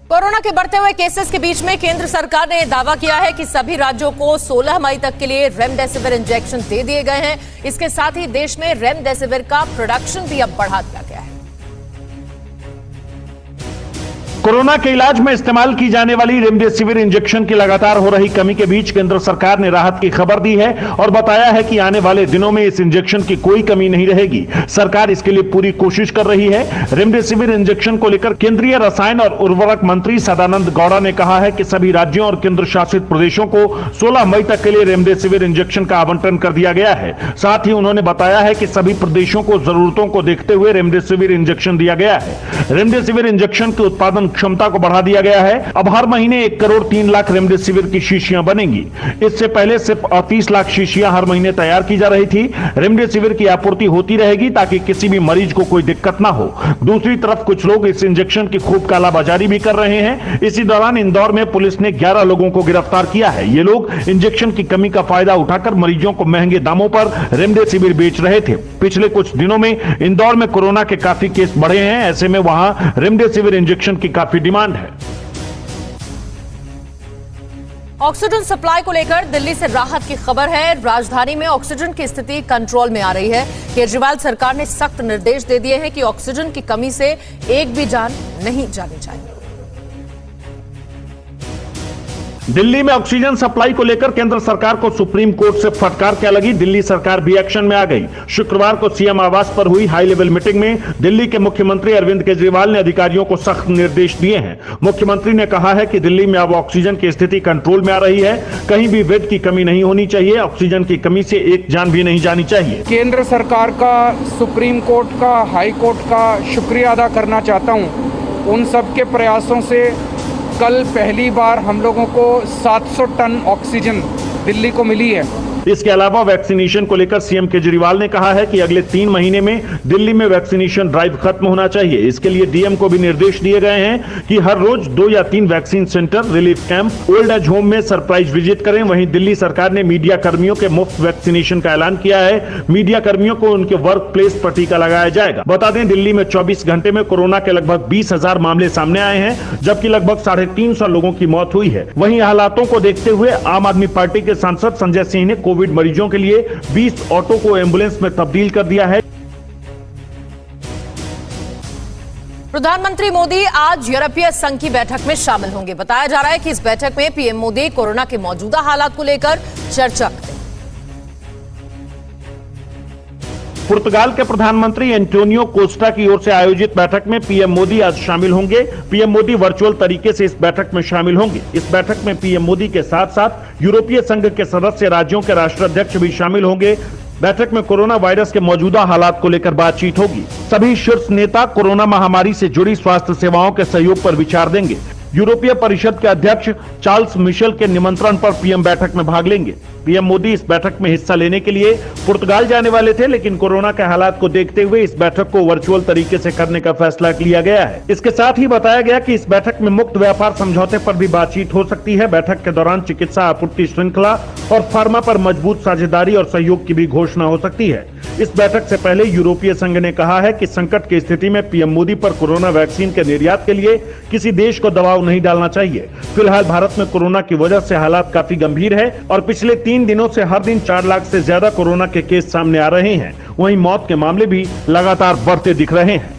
Corona के बढ़ते हुए केसेस के बीच में केंद्र सरकार ने दावा किया है कि सभी राज्यों को 16 मई तक के लिए रेमडेसिविर इंजेक्शन दे दिए गए हैं। इसके साथ ही देश में रेमडेसिविर का प्रोडक्शन भी अब बढ़ा दिया गया है। कोरोना के इलाज में इस्तेमाल की जाने वाली रेमडेसिविर इंजेक्शन की लगातार हो रही कमी के बीच केंद्र सरकार ने राहत की खबर दी है और बताया है कि आने वाले दिनों में इस इंजेक्शन की कोई कमी नहीं रहेगी। सरकार इसके लिए पूरी कोशिश कर रही है। रेमडेसिविर इंजेक्शन को लेकर केंद्रीय रसायन और उर्वरक मंत्री सदानंद गौड़ा ने कहा है कि सभी राज्यों और केंद्र शासित प्रदेशों को 16 मई तक के लिए रेमडेसिविर इंजेक्शन का आवंटन कर दिया गया है। साथ ही उन्होंने बताया है कि सभी प्रदेशों को जरूरतों को देखते हुए रेमडेसिविर इंजेक्शन दिया गया है। रेमडेसिविर इंजेक्शन के उत्पादन क्षमता को बढ़ा दिया गया है। अब हर महीने 1 करोड़ 3 लाख रेमडेसिविर की शीशियां बनेंगी। इससे पहले सिर्फ 30 लाख शीशियां हर महीने तैयार की जा रही थी। रेमडेसिविर की आपूर्ति होती रहेगी ताकि किसी भी मरीज को कोई दिक्कत ना हो। दूसरी तरफ कुछ लोग इस इंजेक्शन की खूब कालाबाजारी भी कर रहे हैं। इसी दौरान इंदौर में पुलिस ने 11 लोगों को गिरफ्तार किया है। ये लोग इंजेक्शन की कमी का फायदा उठाकर मरीजों को महंगे दामों पर रेमडेसिविर बेच रहे थे। पिछले कुछ दिनों में इंदौर में कोरोना के काफी केस बढ़े हैं। ऐसे में वहां रेमडेसिविर इंजेक्शन की काफी डिमांड है। ऑक्सीजन सप्लाई को लेकर दिल्ली से राहत की खबर है। राजधानी में ऑक्सीजन की स्थिति कंट्रोल में आ रही है। केजरीवाल सरकार ने सख्त निर्देश दे दिए हैं कि ऑक्सीजन की कमी से एक भी जान नहीं जानी चाहिए। दिल्ली में ऑक्सीजन सप्लाई को लेकर केंद्र सरकार को सुप्रीम कोर्ट से फटकार क्या लगी। दिल्ली सरकार भी एक्शन में आ गई। शुक्रवार को सीएम आवास पर हुई हाई लेवल मीटिंग में दिल्ली के मुख्यमंत्री अरविंद केजरीवाल ने अधिकारियों को सख्त निर्देश दिए हैं। मुख्यमंत्री ने कहा है कि दिल्ली में अब ऑक्सीजन की स्थिति कंट्रोल में आ रही है। कहीं भी बेड की कमी नहीं होनी चाहिए। ऑक्सीजन की कमी से एक जान भी नहीं जानी चाहिए। केंद्र सरकार का, सुप्रीम कोर्ट का, हाई कोर्ट का शुक्रिया अदा करना चाहता हूं। उन सब के प्रयासों से कल पहली बार हम लोगों को 700 टन ऑक्सीजन दिल्ली को मिली है। इसके अलावा वैक्सीनेशन को लेकर सीएम केजरीवाल ने कहा है कि अगले 3 महीने में दिल्ली में वैक्सीनेशन ड्राइव खत्म होना चाहिए। इसके लिए डीएम को भी निर्देश दिए गए हैं कि हर रोज 2 या 3 vaccine centre, relief camp, old age home में सरप्राइज विजिट करें। वहीं दिल्ली सरकार ने मीडिया कर्मियों के मुफ्त वैक्सीनेशन का ऐलान किया है। मीडिया कर्मियों को उनके वर्क प्लेस पर टीका लगाया जाएगा। बता दें, दिल्ली में 24 घंटे में कोरोना के लगभग 20,000 मामले सामने आए हैं, जबकि लगभग 350 लोगों की मौत हुई है। वहीं हालातों को देखते हुए आम आदमी पार्टी के सांसद संजय सिंह ने कोविड मरीजों के लिए 20 ऑटो को एम्बुलेंस में तब्दील कर दिया है। प्रधानमंत्री मोदी आज यूरोपीय संघ की बैठक में शामिल होंगे। बताया जा रहा है कि इस बैठक में पीएम मोदी कोरोना के मौजूदा हालात को लेकर चर्चा करें। पुर्तगाल के प्रधानमंत्री एंटोनियो कोस्टा की ओर से आयोजित बैठक में पीएम मोदी आज शामिल होंगे। पीएम मोदी वर्चुअल तरीके से इस बैठक में शामिल होंगे। इस बैठक में पीएम मोदी के साथ साथ यूरोपीय संघ के सदस्य राज्यों के राष्ट्राध्यक्ष भी शामिल होंगे। बैठक में कोरोना वायरस के मौजूदा हालात को लेकर बातचीत होगी। सभी शीर्ष नेता कोरोना महामारी से जुड़ी स्वास्थ्य सेवाओं के सहयोग पर विचार देंगे। यूरोपीय परिषद के अध्यक्ष चार्ल्स मिशेल के निमंत्रण पर पीएम बैठक में भाग लेंगे। पीएम मोदी इस बैठक में हिस्सा लेने के लिए पुर्तगाल जाने वाले थे, लेकिन कोरोना के हालात को देखते हुए इस बैठक को वर्चुअल तरीके से करने का फैसला लिया गया है। इसके साथ ही बताया गया कि इस बैठक में मुक्त व्यापार समझौते पर भी बातचीत हो सकती है। बैठक के दौरान चिकित्सा आपूर्ति श्रृंखला और फार्मा पर मजबूत साझेदारी और सहयोग की भी घोषणा हो सकती है। इस बैठक से पहले यूरोपीय संघ ने कहा है कि संकट की स्थिति में पीएम मोदी पर कोरोना वैक्सीन के निर्यात के लिए किसी देश को दबाव नहीं डालना चाहिए। फिलहाल भारत में कोरोना की वजह से हालात काफी गंभीर है और पिछले 3 दिनों से हर दिन 4 लाख से ज्यादा कोरोना के केस सामने आ रहे हैं। वहीं मौत के मामले भी लगातार बढ़ते दिख रहे हैं।